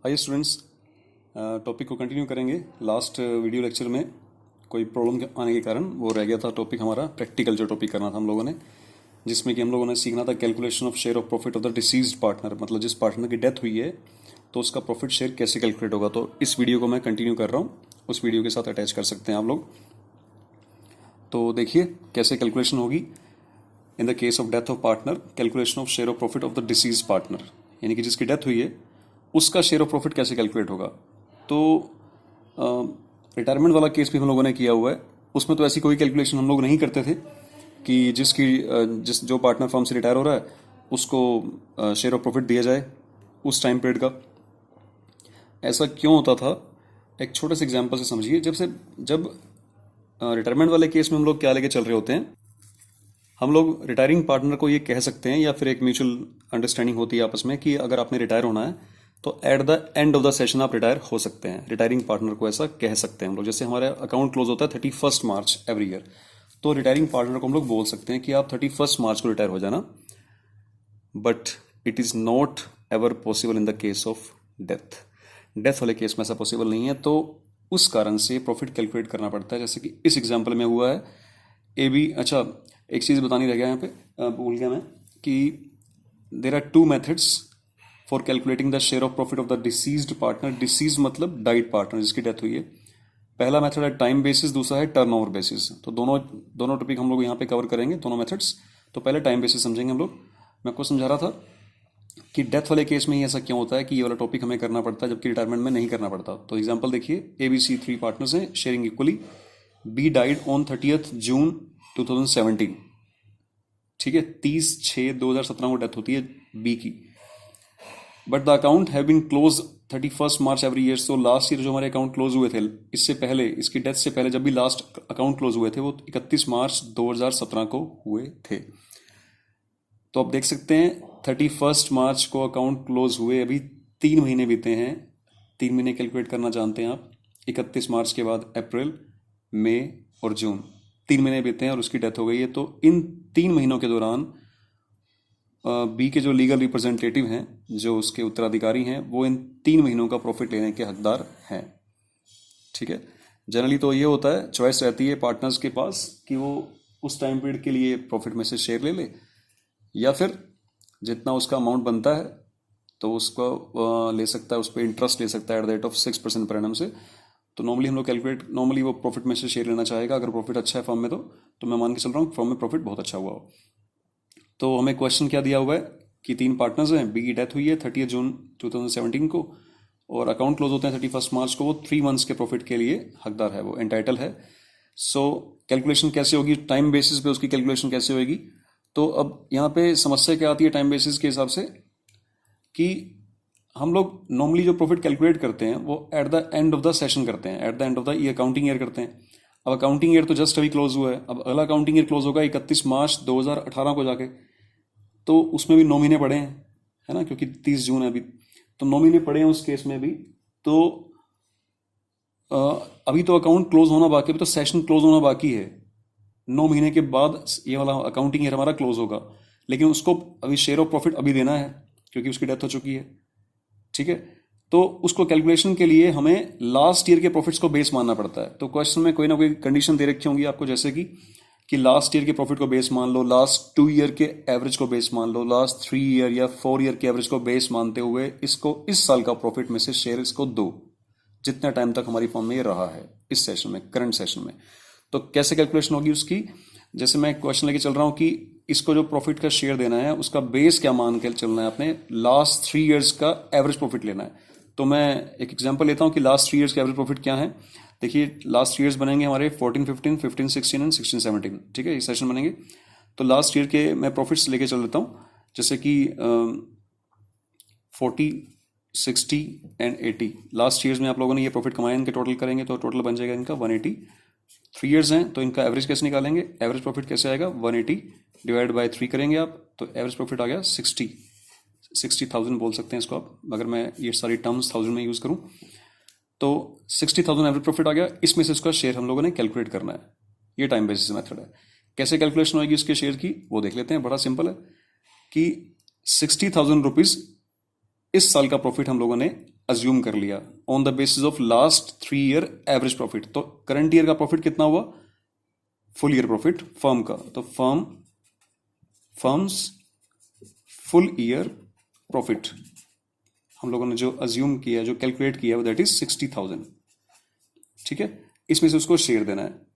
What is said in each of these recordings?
आइए students, topic को continue करेंगे। लास्ट वीडियो लेक्चर में कोई प्रॉब्लम आने के कारण वो रह गया था टॉपिक हमारा, प्रैक्टिकल जो टॉपिक करना था हम लोगों ने, जिसमें कि हम लोगों ने सीखना था calculation of share of profit of the deceased partner. मतलब जिस पार्टनर की डेथ हुई है तो उसका प्रॉफिट शेयर कैसे कैलकुलेट होगा। तो इस वीडियो को मैं कंटिन्यू कर रहा हूँ, उस वीडियो के साथ अटैच कर सकते हैं आप लोग। तो देखिए कैसे कैलकुलेशन होगी। In the case of death of partner, calculation of share of profit of the disease partner, यानी कि जिसकी डेथ हुई है उसका शेयर ऑफ प्रॉफिट कैसे कैलकुलेट होगा। तो रिटायरमेंट वाला केस भी हम लोगों ने किया हुआ है, उसमें तो ऐसी कोई कैलकुलेशन हम लोग नहीं करते थे कि जिस जो पार्टनर फर्म से रिटायर हो रहा है उसको शेयर ऑफ प्रॉफिट दिया जाए उस टाइम पीरियड का। ऐसा क्यों होता था, एक छोटे से एग्जांपल से समझिए। जब रिटायरमेंट वाले केस में हम लोग क्या लेके चल रहे होते हैं, हम लोग रिटायरिंग पार्टनर को ये कह सकते हैं या फिर एक म्यूचुअल अंडरस्टैंडिंग होती है आपस में कि अगर आपने रिटायर होना है तो at the end of the session आप रिटायर हो सकते हैं। रिटायरिंग पार्टनर को ऐसा कह सकते हैं हम लोग। जैसे हमारा अकाउंट क्लोज होता है 31 मार्च एवरी ईयर, तो रिटायरिंग पार्टनर को हम लोग बोल सकते हैं कि आप 31 मार्च को रिटायर हो जाना। But it is not ever possible in the case of death. Death वाले केस में ऐसा पॉसिबल नहीं है, तो उस कारण से प्रॉफिट कैलकुलेट करना पड़ता है। जैसे कि इस एग्जाम्पल में हुआ है ए बी। अच्छा, एक चीज़ बतानी रह गया यहाँ पे, भूल गया मैं, कि there are two methods for calculating the share of profit of the deceased partner. Deceased मतलब डाइड पार्टनर जिसकी डेथ हुई है। पहला मेथड है टाइम बेसिस, दूसरा है टर्नओवर बेसिस। तो दोनों टॉपिक हम लोग यहाँ पे कवर करेंगे, दोनों मेथड्स। तो पहले टाइम बेसिस समझेंगे हम लोग। मैं आपको समझा रहा था कि डेथ वाले केस में ही ऐसा क्यों होता है कि ये वाला टॉपिक हमें करना पड़ता है जबकि रिटायरमेंट में नहीं करना पड़ता। तो एग्जांपल देखिए, ए बी सी 3 पार्टनर्स हैं sharing equally. B died on 30th June 2017। ठीक है, 30/6/2017 को डेथ होती है बी की। But the account have been close 31 March every year. So last year जो हमारे अकाउंट क्लोज हुए थे, इससे पहले, इसकी डेथ से पहले जब भी लास्ट अकाउंट क्लोज हुए थे वो 31 मार्च 2017 को हुए थे। तो आप देख सकते हैं 31 मार्च को अकाउंट क्लोज हुए, अभी 3 महीने बीते हैं। 3 महीने कैलकुलेट करना जानते हैं आप। 31 मार्च के बाद अप्रैल, मई और जून, 3 महीने बीते हैं और उसकी डेथ हो गई है। तो इन 3 महीनों के दौरान बी के जो लीगल रिप्रेजेंटेटिव हैं, जो उसके उत्तराधिकारी हैं, वो इन 3 महीनों का प्रॉफिट लेने के हकदार हैं। ठीक है, जनरली तो ये होता है, चॉइस रहती है पार्टनर्स के पास कि वो उस टाइम पीरियड के लिए प्रॉफिट में से शेयर ले ले, या फिर जितना उसका अमाउंट बनता है तो उसको ले सकता है, उस पर इंटरेस्ट ले सकता है at the rate of 6% per annum से। तो नॉर्मली हम लोग कैलकुलेट, नॉर्मली वो प्रॉफिट में से शेयर लेना चाहेगा अगर प्रॉफिट अच्छा है फर्म में। तो मैं मान के चल रहा हूँ फर्म में प्रॉफिट बहुत अच्छा हुआ हो। तो हमें क्वेश्चन क्या दिया हुआ है कि 3 पार्टनर्स हैं, बी की डेथ हुई है 30 जून 2017 को और अकाउंट क्लोज होते हैं 31 मार्च को। वो 3 मंथ्स के प्रॉफिट के लिए हकदार है, वो एंटाइटल है। सो कैलकुलेशन कैसे होगी, टाइम बेसिस पे उसकी कैलकुलेशन कैसे होगी। तो अब यहाँ पे समस्या क्या आती है टाइम बेसिस के हिसाब से, कि हम लोग नॉर्मली जो प्रॉफिट कैलकुलेट करते हैं वो at the end of the session करते हैं, at the end of the year, accounting year करते हैं। अब अकाउंटिंग ईयर तो जस्ट अभी क्लोज हुआ है, अब अगला अकाउंटिंग ईयर क्लोज होगा 31 मार्च 2018 को जाके। तो उसमें भी 9 महीने पड़े हैं, है ना, क्योंकि 30 जून है अभी। तो 9 महीने पड़े हैं उस केस में भी। तो अभी तो अकाउंट क्लोज होना बाकी, अभी तो सेशन क्लोज होना बाकी है। 9 महीने के बाद ये वाला अकाउंटिंग ईयर हमारा क्लोज होगा, लेकिन उसको अभी शेयर ऑफ प्रॉफिट अभी देना है क्योंकि उसकी डेथ हो चुकी है। ठीक है, तो उसको कैलकुलेशन के लिए हमें लास्ट ईयर के प्रॉफिट्स को बेस मानना पड़ता है। तो क्वेश्चन में कोई ना कोई कंडीशन दे रखी होंगी आपको, जैसे कि लास्ट ईयर के प्रॉफिट को बेस मान लो, लास्ट 2 ईयर के एवरेज को बेस मान लो, लास्ट 3 ईयर या 4 ईयर के एवरेज को बेस मानते हुए इसको इस साल का प्रॉफिट में से शेयर इसको दो, जितने टाइम तक हमारी फर्म में ये रहा है इस सेशन में, करंट सेशन में। तो कैसे कैलकुलेशन होगी उसकी, जैसे मैं क्वेश्चन लेके चल रहा हूं कि इसको जो प्रॉफिट का शेयर देना है उसका बेस क्या मान के चलना है, आपने लास्ट 3 ईयर्स का एवरेज प्रॉफिट लेना है। तो मैं एक एग्जांपल लेता हूं कि लास्ट 3 ईयर्स का एवरेज प्रॉफिट क्या है। देखिए लास्ट ईयर्स बनेंगे हमारे 14-15, 15-16 एंड 16-17। ठीक है, ये सेशन बनेंगे। तो लास्ट ईयर के मैं प्रॉफिट्स लेके चल देता हूँ, जैसे कि 40, 60 एंड 80। लास्ट ईयर्स में आप लोगों ने ये प्रॉफिट कमाया, इनके टोटल करेंगे तो टोटल बन जाएगा इनका 180। 3 ईयर्स हैं तो इनका एवरेज कैसे निकालेंगे, एवरेज प्रॉफिट कैसे आएगा, 180 डिवाइड बाय 3 करेंगे आप, तो एवरेज प्रॉफिट आ गया 60,000 बोल सकते हैं इसको आप, अगर मैं ये सारी टर्म्स 1000 में यूज़ करूँ तो 60,000 एवरेज प्रॉफिट आ गया। इसमें से इसका शेयर हम लोगों ने कैलकुलेट करना है। ये टाइम बेसिस मेथड है। कैसे कैलकुलेशन होगी उसके शेयर की वो देख लेते हैं। बड़ा सिंपल है कि 60,000 रुपीज़ इस साल का प्रॉफिट हम लोगों ने अज्यूम कर लिया on the basis of last 3 year average profit. तो करंट ईयर का प्रॉफिट कितना हुआ, फुल ईयर प्रॉफिट फर्म का, तो फर्म्स फुल ईयर प्रॉफिट हम लोगों ने जो अज्यूम किया, जो कैलकुलेट किया, दैट इज 60,000। ठीक है, इसमें से उसको शेयर देना है।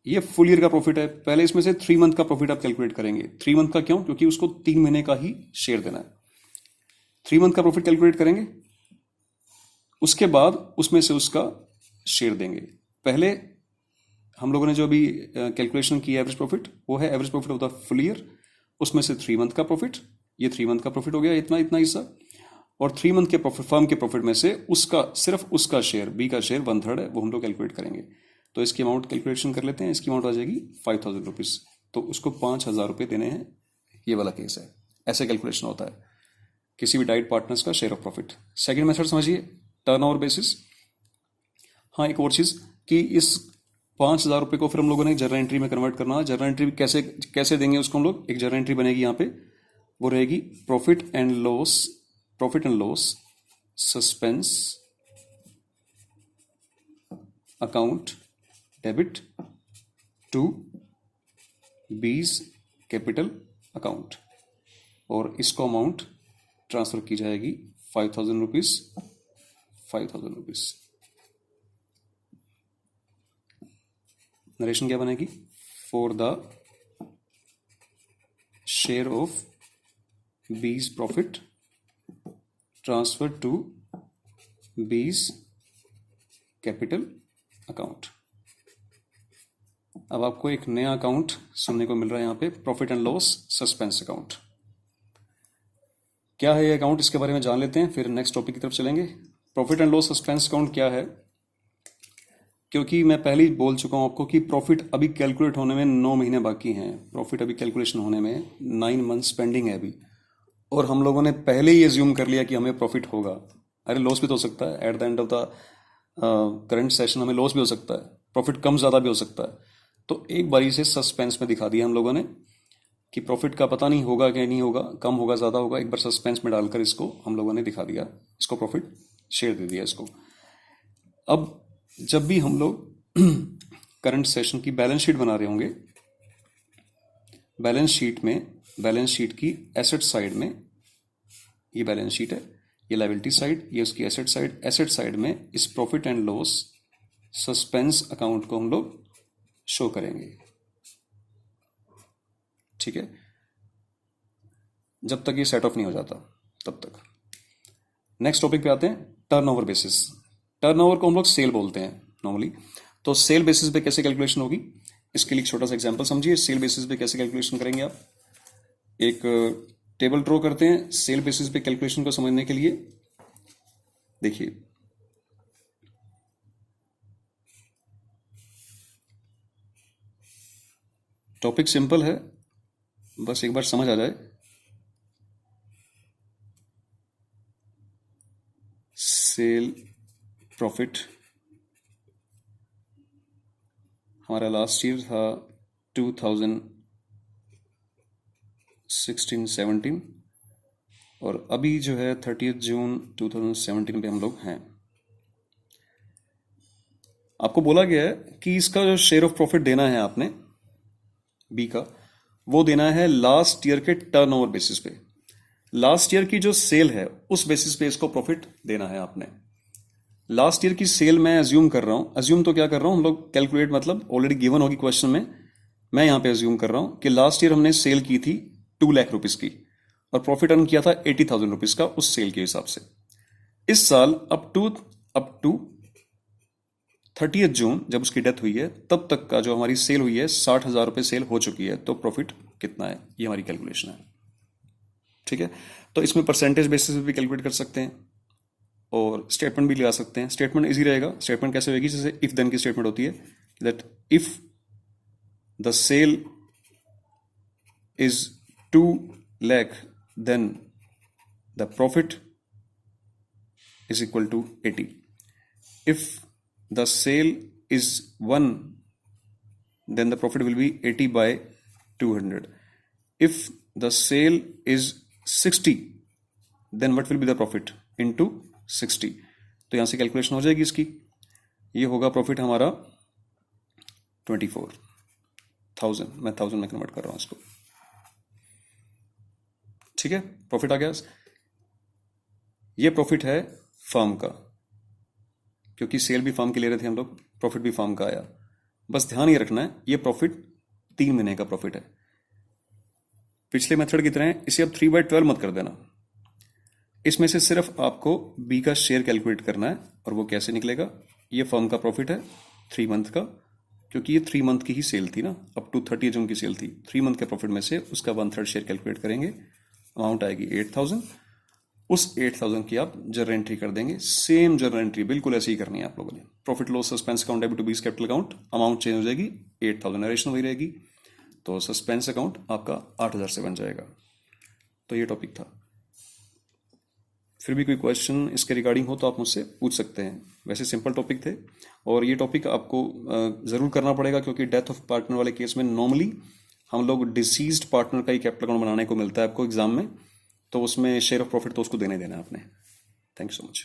ये फुल ईयर का प्रॉफिट है। पहले इसमें से 3 मंथ का प्रॉफिट आप कैलकुलेट करेंगे। 3 मंथ का क्यों, क्योंकि उसको 3 महीने का ही शेयर देना है। 3 मंथ का प्रॉफिट कैलकुलेट करेंगे, उसके बाद उसमें से उसका शेयर देंगे। पहले हम लोगों ने जो अभी कैलकुलेशन की एवरेज प्रॉफिट, वो है average profit of the full year, उसमें से 3 मंथ का प्रॉफिट, ये 3 मंथ का प्रॉफिट हो गया, इतना इतना हिस्सा, और 3 मंथ के प्रॉफिट, फर्म के प्रॉफिट में से उसका, सिर्फ उसका शेयर, बी का शेयर 1/3 है, वो हम लोग कैलकुलेट करेंगे। तो इसकी अमाउंट कैलकुलेशन कर लेते हैं। इसकी अमाउंट आ जाएगी 5,000 रुपीज़। तो उसको 5,000 रुपये देने हैं, ये वाला केस है। ऐसे कैलकुलेशन होता है किसी भी डाइट पार्टनर्स का share of profit. Second method समझिए, टर्नओवर बेसिस। हाँ, एक और चीज़ कि इस 5,000 रुपये को फिर हम लोगों ने जर्नल एंट्री में कन्वर्ट करना है। जर्नल एंट्री कैसे कैसे देंगे उसको हम लोग, एक जर्नल एंट्री बनेगी यहाँ पे, वो रहेगी profit and loss suspense account debit to B's capital account, और इसको अमाउंट ट्रांसफर की जाएगी 5,000 रुपीज, 5,000 रुपीज। नरेशन क्या बनेगी, for the share of B's profit transfer to B's capital account. अब आपको एक नया अकाउंट सुनने को मिल रहा है यहाँ पे, profit and loss suspense account. क्या है ये अकाउंट, इसके बारे में जान लेते हैं, फिर नेक्स्ट टॉपिक की तरफ चलेंगे। Profit and loss suspense account क्या है, क्योंकि मैं पहले ही बोल चुका हूं आपको कि प्रॉफिट अभी कैलकुलेट होने में 9 महीने बाकी हैं। प्रॉफिट अभी कैलकुलेशन होने में 9 मंथ्स पेंडिंग है अभी, और हम लोगों ने पहले ही एज्यूम कर लिया कि हमें प्रॉफिट होगा। अरे लॉस भी तो हो सकता है, at the end of the current session हमें लॉस भी हो सकता है, प्रॉफिट कम ज़्यादा भी हो सकता है। तो एक बारी से सस्पेंस में दिखा दिया हम लोगों ने कि प्रॉफिट का पता नहीं होगा कि नहीं होगा, कम होगा ज़्यादा होगा, एक बार सस्पेंस में डालकर इसको हम लोगों ने दिखा दिया, इसको प्रॉफिट शेयर दे दिया इसको। अब जब भी हम लोग करंट सेशन की बैलेंस शीट बना रहे होंगे, बैलेंस शीट की एसेट साइड में, ये बैलेंस शीट है, ये लायबिलिटी साइड, ये उसकी एसेट साइड। एसेट साइड में इस profit and loss suspense account को हम लोग शो करेंगे। ठीक है, जब तक ये सेट ऑफ नहीं हो जाता तब तक। नेक्स्ट टॉपिक पे आते हैं, टर्नओवर बेसिस। टर्नओवर को हम लोग सेल बोलते हैं नॉर्मली। तो सेल बेसिस पे कैसे कैलकुलेशन होगी, इसके लिए एक छोटा सा एग्जांपल समझिए। सेल बेसिस पे कैसे कैलकुलेशन करेंगे आप, एक टेबल ड्रॉ करते हैं सेल बेसिस पे कैलकुलेशन को समझने के लिए। देखिए, टॉपिक सिंपल है, बस एक बार समझ आ जाए। सेल प्रॉफिट हमारा लास्ट ईयर था 2016-17, और अभी जो है 30 जून 2017 पे हम लोग हैं। आपको बोला गया है कि इसका जो शेयर ऑफ प्रॉफिट देना है आपने बी का, वो देना है लास्ट ईयर के टर्नओवर बेसिस पे। लास्ट ईयर की जो सेल है उस बेसिस पे इसको प्रॉफिट देना है आपने। लास्ट ईयर की सेल मैं अज्यूम कर रहा हूं, अज्यूम तो क्या कर रहा हूं हम लोग, कैलकुलेट मतलब ऑलरेडी गिवन होगी क्वेश्चन में। मैं यहां पे अज्यूम कर रहा हूं कि लास्ट ईयर हमने सेल की थी 2 लाख रुपीज की, और प्रॉफिट अर्न किया था 80,000 रुपीज का उस सेल के हिसाब से। इस साल अप टू 30 जून जब उसकी डेथ हुई है तब तक का जो हमारी सेल हुई है 60,000 रुपये सेल हो चुकी है, तो प्रॉफिट कितना है, ये हमारी कैलकुलेशन है। ठीक है, तो इसमें परसेंटेज बेसिस पे भी कैलकुलेट कर सकते हैं और स्टेटमेंट भी लगा सकते हैं। स्टेटमेंट इजी रहेगा। स्टेटमेंट कैसे होगी, जैसे इफ देन की स्टेटमेंट होती है, that if the sale is 2 lakh then the profit is equal to 80। If the sale is 1, then the profit will be 80 by 200. If the sale is 60, then what will be the profit into 60। तो यहाँ से calculation हो जाएगी इसकी, ये होगा profit हमारा 24,000, मैं 1000 में कन्वर्ट कर रहा हूँ इसको, ठीक है। प्रॉफिट आ गया, ये प्रॉफिट है फर्म का, क्योंकि सेल भी फर्म के ले रहे थे हम लोग, प्रॉफिट भी फर्म का आया। बस ध्यान ये रखना है ये प्रॉफिट 3 महीने का प्रॉफिट है। पिछले मेथड की तरह इसे अब 3/12 मत कर देना, इसमें से सिर्फ आपको बी का शेयर कैलकुलेट करना है। और वो कैसे निकलेगा, ये फर्म का प्रॉफिट है 3 मंथ का, क्योंकि ये 3 मंथ की ही सेल थी ना, अप टू 30 जून की सेल थी। 3 मंथ के प्रॉफिट में से उसका 1/3 शेयर कैलकुलेट करेंगे, अमाउंट आएगी 8,000। उस 8,000 की आप जर्नल एंट्री कर देंगे, सेम जर्नल एंट्री बिल्कुल ऐसे ही करनी है आप लोगों ने। Profit loss suspense account debit to B's capital account, amount change हो जाएगी, 8,000 नरेशन वही रहेगी, तो सस्पेंस अकाउंट आपका 8,000 से बन जाएगा। तो ये टॉपिक था। फिर भी कोई क्वेश्चन इसके रिगार्डिंग हो तो आप मुझसे पूछ सकते हैं। वैसे सिंपल टॉपिक थे, और ये टॉपिक आपको ज़रूर करना पड़ेगा, क्योंकि डेथ ऑफ पार्टनर वाले केस में नॉर्मली हम लोग डिसीज्ड पार्टनर का ही कैपिटल अकाउंट बनाने को मिलता है आपको एग्जाम में, तो उसमें शेयर ऑफ प्रॉफिट तो उसको देना ही देना है आपने। Thank you so much.